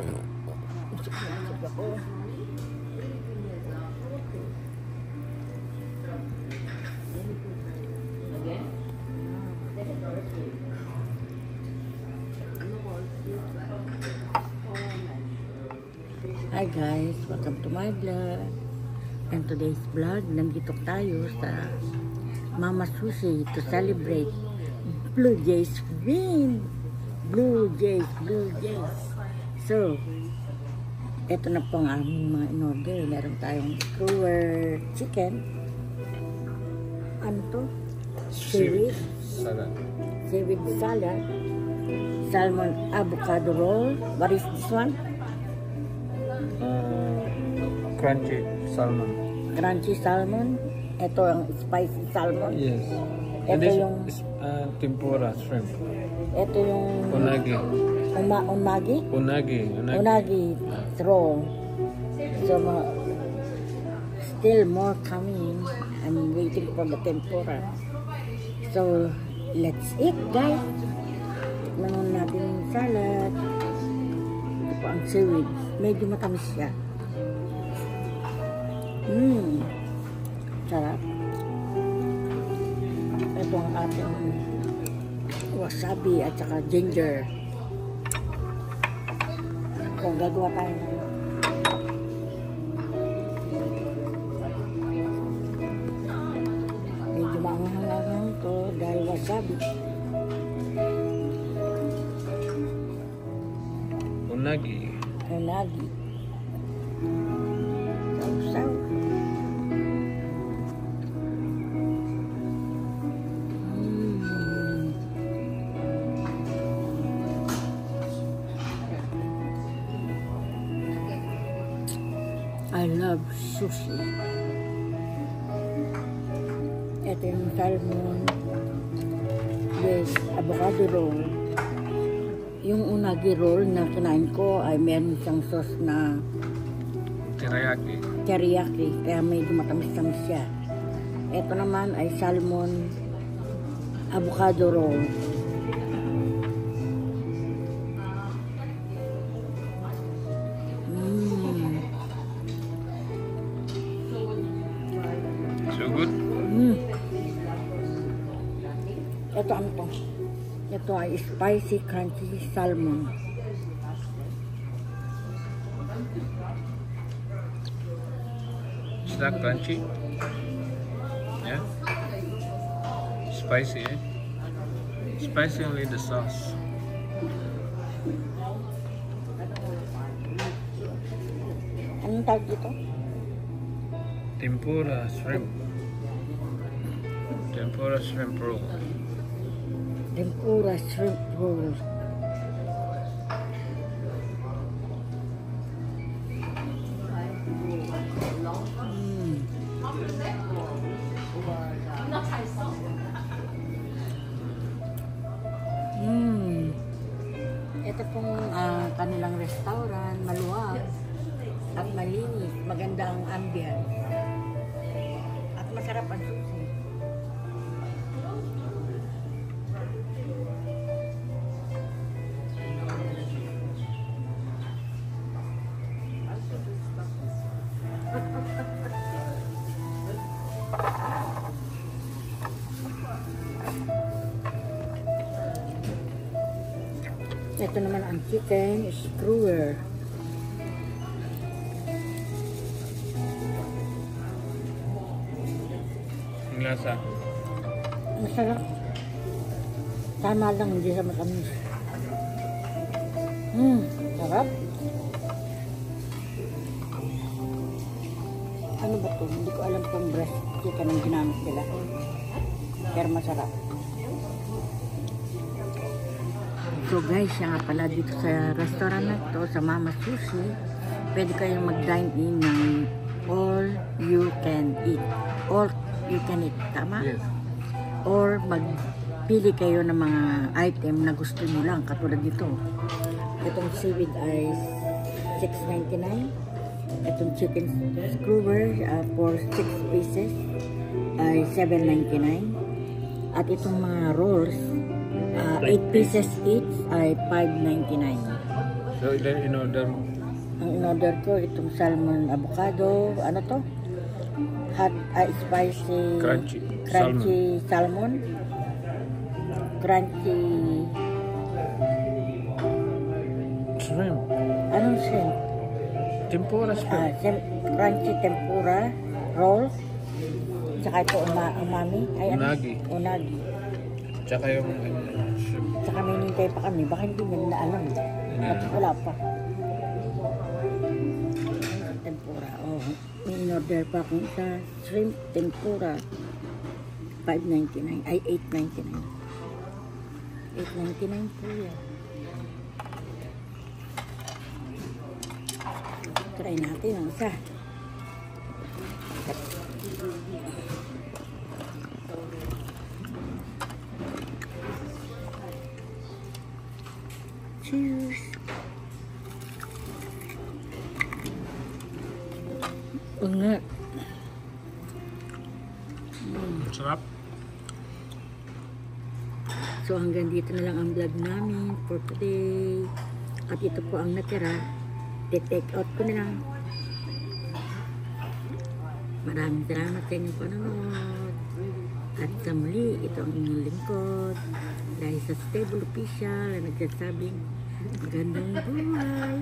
Hi guys, welcome to my vlog. And today's vlog, nandito tayo sa Mama Sushi to celebrate Blue Jays win. Blue Jays. So, ito na po ang aming mga in-order. Meron tayong screwer chicken. Ano to? Seaweed salad. Seaweed salad. Salmon avocado roll. What is this one? Crunchy salmon. Crunchy salmon. Ito ang spicy salmon. Yes. Ito yung tempura shrimp. Ito yung Unagi. Unagi roll. So still more coming. I'm waiting for the tempura. So let's eat, guys. Nanon natin yung salad. Ito po ang seaweed. Medyo matamis siya. Sarap. Ito ang ating wasabi at saka ginger. So, gagawa tayo ng medyo maanghang-anghang to dahil wasabi. Unagi. Sausaw. I love sushi. Ito yung salmon with avocado roll. Yung unagi roll na kinain ko ay meron siyang sauce na teriyaki. Kaya medyo matamis-tamis siya. Ito naman ay salmon avocado roll. So good? Ito ano to? Ito ay spicy crunchy salmon. Is that crunchy? Yeah? Spicy, eh? Spicy only the sauce. Anong tawag dito? Tempura shrimp. Tempura shrimp roll. Tempura shrimp roll. Ito pong kanilang restaurant, maluwag at malinis, maganda ang ambience at masarap ang sushi. Ito naman ang chicken screwer. Ang lasa? Masarap. Tama lang, hindi sa matamis. Sarap. Ano ba ito? Hindi ko alam kung breast chicken ang ginamit nila. Pero masarap. So guys, siya nga pala dito sa restaurant na ito, sa Mama Sushi, pwede kayong mag-dine in ng all you can eat. All you can eat, tama? Yes. Or magpili kayo ng mga item na gusto nyo lang, katulad dito. Itong seaweed ay $6.99. Itong chicken screwer for 6 pieces ay $7.99. At itong mga rolls, 8 pieces each ay $5.99. So, then in-order mo. Ang in-order ko, itong salmon avocado, ano to? Hot, spicy, Crunchy salmon. Crunchy, Shrimp. anong shrimp? Tempura shrimp. Crunchy tempura roll. Tsaka ito umami. Ay, ano? Unagi. Tsaka yung shrimp. Tsaka may nintay pa kami. Baka hindi nyo na alam. At wala pa. Tempura. Oh, may in-order pa akong isa. Shrimp tempura. $5.99. Ay, $8.99. $8.99 po yan. Try natin ang isa. Cheers! Nga. Sarap. So hanggang dito na lang ang vlog namin for today. At ito po ang natira. Take out ko na lang. Maraming salamat sa inyong panonood. At sa muli, ito ang inyong lingkod. Dahil sa Stable Official na nagsasabing magandang buhay.